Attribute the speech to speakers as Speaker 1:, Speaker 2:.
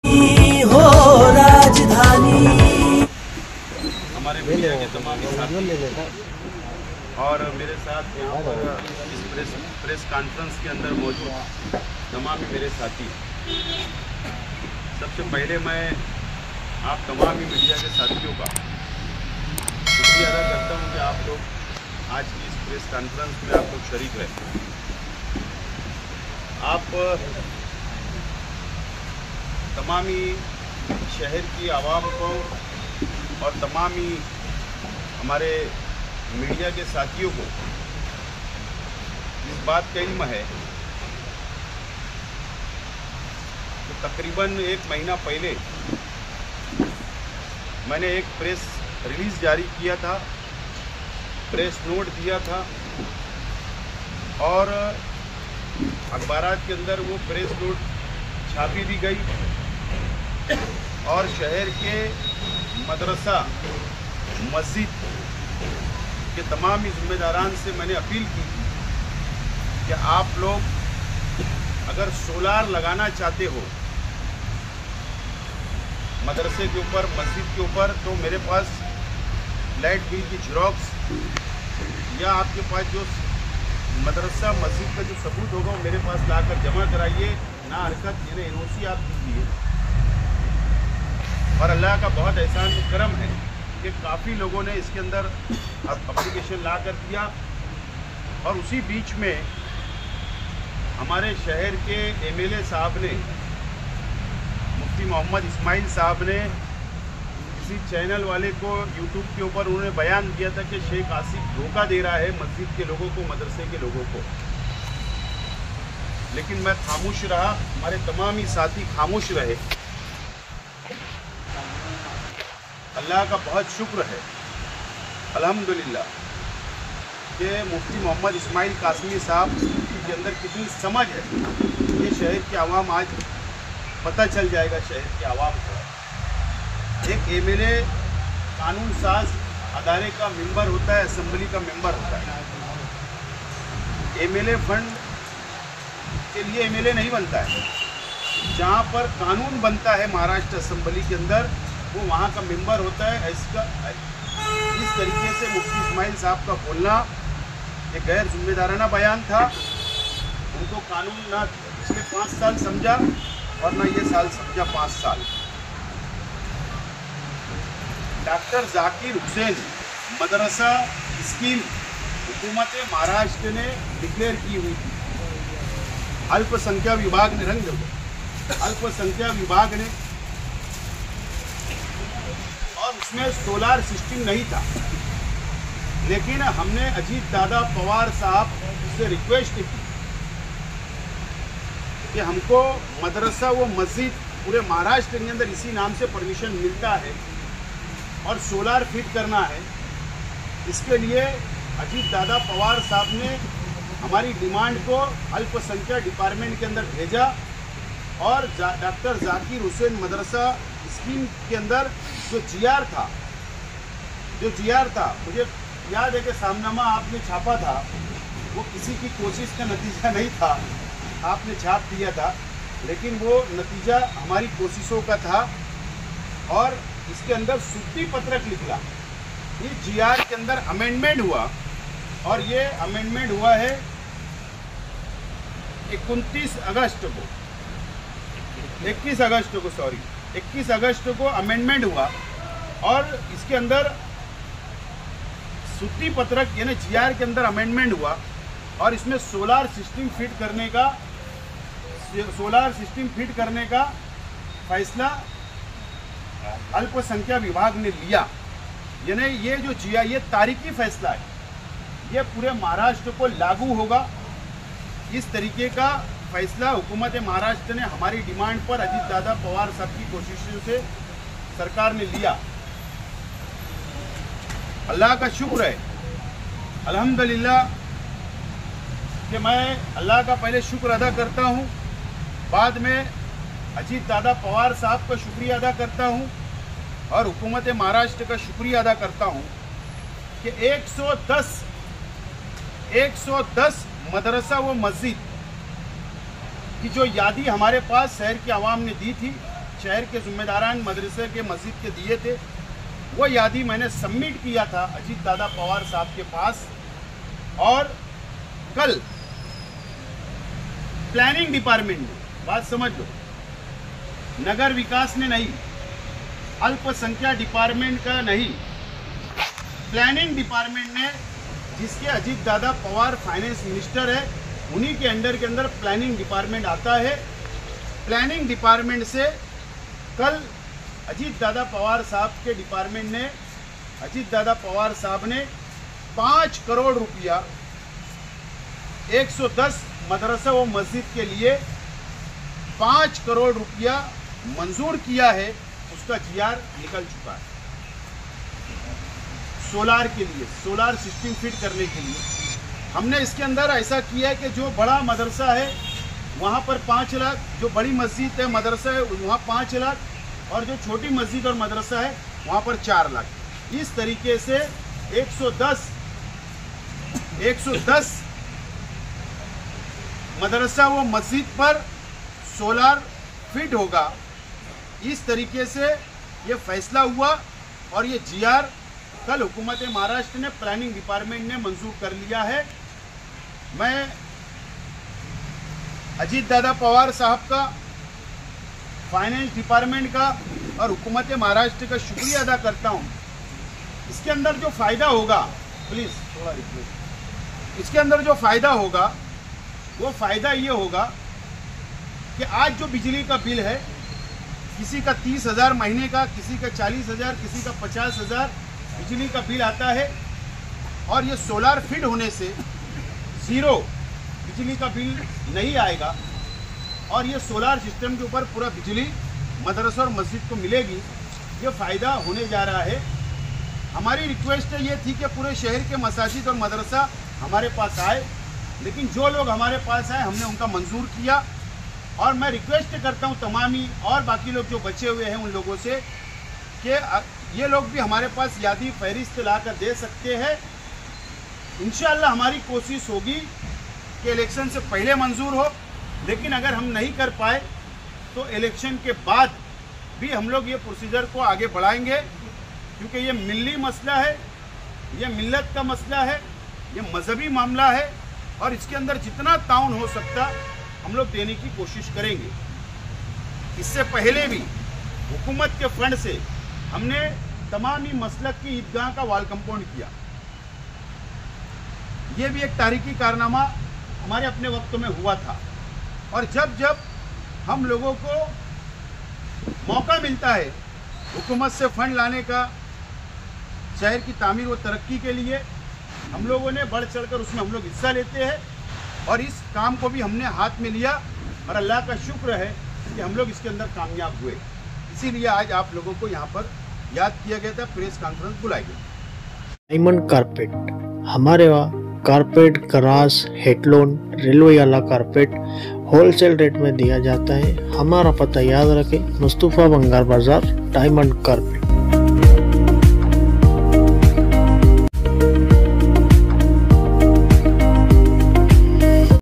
Speaker 1: हो राजधानी।
Speaker 2: हमारे मीडिया के तमाम साथी और मेरे साथ यहाँ पर इस प्रेस कॉन्फ्रेंस के अंदर मौजूद तमाम मेरे साथी, सबसे पहले मैं आप तमाम ही मीडिया के साथियों का शुक्रिया अदा करता हूँ कि आप लोग आज की इस प्रेस कॉन्फ्रेंस में आप लोग शरीक रहे। आप तमाम ही शहर की आवाम को और तमाम ही हमारे मीडिया के साथियों को इस बात का इल्म है कि तकरीबन 1 महीना पहले मैंने एक प्रेस रिलीज़ जारी किया था, प्रेस नोट दिया था और अखबारात के अंदर वो प्रेस नोट छापी भी गई और शहर के मदरसा मस्जिद के तमाम ही जिम्मेदारान से मैंने अपील की थी कि आप लोग अगर सोलार लगाना चाहते हो मदरसे के ऊपर, मस्जिद के ऊपर, तो मेरे पास लाइट बिल की जेरॉक्स या आपके पास जो मदरसा मस्जिद का जो सबूत होगा वो मेरे पास लाकर जमा कराइए। ना हरकत यानी एनओसी आप दीजिए। और अल्लाह का बहुत एहसान करम है कि काफ़ी लोगों ने इसके अंदर एप्लीकेशन ला कर दिया और उसी बीच में हमारे शहर के एमएलए साहब ने, मुफ्ती मोहम्मद इस्माइल साहब ने किसी चैनल वाले को यूट्यूब के ऊपर उन्होंने बयान दिया था कि शेख आसिफ धोखा दे रहा है मस्जिद के लोगों को, मदरसे के लोगों को। लेकिन मैं खामोश रहा, हमारे तमाम ही साथी खामोश रहे। अल्लाह का बहुत शुक्र है अल्हम्दुलिल्लाह कि मुफ्ती मोहम्मद इस्माइल कासमी साहब के अंदर कितनी समझ है। ये शहर की आवाम आज पता चल जाएगा, शहर की आवाम को। एक एमएलए कानून साज अदारे का मेंबर होता है, असेंबली का मेंबर होता है। एमएलए फंड के लिए एमएलए नहीं बनता है। जहाँ पर कानून बनता है महाराष्ट्र असेंबली के अंदर, वो वहाँ का मेंबर होता है। इसका इस तरीके से मुफ्ती इस्माइल साहब का बोलना ये गैर जिम्मेदाराना बयान था। उनको कानून ना पिछले 5 साल समझा और ना ये साल समझा 5 साल। डॉक्टर जाकिर हुसैन मदरसा स्कीम हुकूमत महाराष्ट्र ने डिक्लेयर की हुई थी। अल्पसंख्यक विभाग ने अल्पसंख्यक विभाग ने, और उसमें सोलार सिस्टम नहीं था। लेकिन हमने अजीत दादा पवार साहब से रिक्वेस्ट की कि हमको मदरसा व मस्जिद पूरे महाराष्ट्र के अंदर इसी नाम से परमिशन मिलता है और सोलार फिट करना है। इसके लिए अजीत दादा पवार साहब ने हमारी डिमांड को अल्पसंख्यक डिपार्टमेंट के अंदर भेजा और डॉक्टर जाकिर हुसैन मदरसा स्कीम के अंदर जो जीआर था, मुझे याद है कि सामनामा आपने छापा था, वो किसी की कोशिश का नतीजा नहीं था, आपने छाप दिया था, लेकिन वो नतीजा हमारी कोशिशों का था। और इसके अंदर सूची पत्रक निकला। इस जीआर के अंदर अमेंडमेंट हुआ और ये अमेंडमेंट हुआ है 21 अगस्त को अमेंडमेंट हुआ और इसके अंदर सूची पत्रक यानी जीआर के अंदर अमेंडमेंट हुआ और इसमें सोलार सिस्टम फिट करने का फैसला अल्पसंख्यक विभाग ने लिया। यानी ये जो जीआर, ये तारीखी फैसला है, ये पूरे महाराष्ट्र को लागू होगा। इस तरीके का फैसला हुकूमत महाराष्ट्र ने हमारी डिमांड पर अजीत दादा पवार साहब की कोशिशों से सरकार ने लिया। अल्लाह का शुक्र है अल्हम्दुलिल्लाह कि मैं अल्लाह का पहले शुक्र अदा करता हूँ, बाद में अजीत दादा पवार साहब का शुक्रिया अदा करता हूँ और हुकूमत महाराष्ट्र का शुक्रिया अदा करता हूँ कि 110 मदरसा व मस्जिद की जो यादी हमारे पास शहर की आवाम ने दी थी, शहर के जिम्मेदारान मदरसे के मस्जिद के दिए थे, वो यादी मैंने सबमिट किया था अजीत दादा पवार साहब के पास। और कल प्लानिंग डिपार्टमेंट ने, बात समझ लो, नगर विकास ने नहीं, अल्पसंख्यक डिपार्टमेंट का नहीं, प्लानिंग डिपार्टमेंट ने, जिसके अजीत दादा पवार फाइनेंस मिनिस्टर है, उन्हीं के अंडर के अंदर प्लानिंग डिपार्टमेंट आता है। प्लानिंग डिपार्टमेंट से कल अजीत दादा पवार साहब के डिपार्टमेंट ने, अजीत दादा पवार साहब ने 5 करोड़ रुपया 110 मदरसा व मस्जिद के लिए 5 करोड़ रुपया मंजूर किया है। उसका जीआर निकल चुका है सोलार के लिए, सोलार सिस्टम फिट करने के लिए। हमने इसके अंदर ऐसा किया है कि जो बड़ा मदरसा है वहाँ पर 5 लाख, जो बड़ी मस्जिद है मदरसा है वहाँ 5 लाख, और जो छोटी मस्जिद और मदरसा है वहाँ पर 4 लाख। इस तरीके से 110 मदरसा व मस्जिद पर सोलार फिट होगा। इस तरीके से ये फैसला हुआ और ये जीआर कल हुकूमत महाराष्ट्र ने, प्लानिंग डिपार्टमेंट ने मंजूर कर लिया है। मैं अजीत दादा पवार साहब का, फाइनेंस डिपार्टमेंट का और हुकूमत महाराष्ट्र का शुक्रिया अदा करता हूँ। इसके अंदर जो फ़ायदा होगा, प्लीज़ थोड़ा रिक्वेस्ट, इसके अंदर जो फ़ायदा होगा वो फ़ायदा ये होगा कि आज जो बिजली का बिल है, किसी का 30,000 महीने का, किसी का 40,000, किसी का 50,000 बिजली का बिल आता है, और ये सोलार फिट होने से 0 बिजली का बिल नहीं आएगा। और ये सोलार सिस्टम के ऊपर पूरा बिजली मदरसा और मस्जिद को मिलेगी। ये फ़ायदा होने जा रहा है। हमारी रिक्वेस्ट ये थी कि पूरे शहर के मसाजिद और मदरसा हमारे पास आए, लेकिन जो लोग हमारे पास आए हमने उनका मंजूर किया। और मैं रिक्वेस्ट करता हूँ तमाम ही और बाकी लोग जो बचे हुए हैं उन लोगों से कि ये लोग भी हमारे पास यादी फहरिस्त ला कर दे सकते हैं। इंशाअल्लाह हमारी कोशिश होगी कि इलेक्शन से पहले मंजूर हो, लेकिन अगर हम नहीं कर पाए तो इलेक्शन के बाद भी हम लोग ये प्रोसीजर को आगे बढ़ाएंगे, क्योंकि ये मिल्ली मसला है, ये मिल्लत का मसला है, ये मजहबी मामला है, और इसके अंदर जितना ताउन हो सकता हम लोग देने की कोशिश करेंगे। इससे पहले भी हुकूमत के फंड से हमने तमाम ही मसलक की ईदगाह का वाल कंपाउंड किया। ये भी एक तारीखी कारनामा हमारे अपने वक्त में हुआ था। और जब जब हम लोगों को मौका मिलता है हुकूमत से फंड लाने का शहर की तामीर व तरक्की के लिए, हम लोगों ने बढ़ चढ़कर उसमें हम लोग हिस्सा लेते हैं, और इस काम को भी हमने हाथ में लिया, और अल्लाह का शुक्र है कि हम लोग इसके अंदर कामयाब हुए। इसीलिए आज आप लोगों को यहाँ पर याद किया गया था, प्रेस कॉन्फ्रेंस बुलाई गई।
Speaker 3: डायमंड कारपेट, हमारे वहाँ कारपेट, ग्रास, हेडलोन, रेलवे वाला कारपेट होलसेल रेट में दिया जाता है। हमारा पता याद रखें, मुस्तफ़ा बंगार बाजार, डायमंड कारपेट।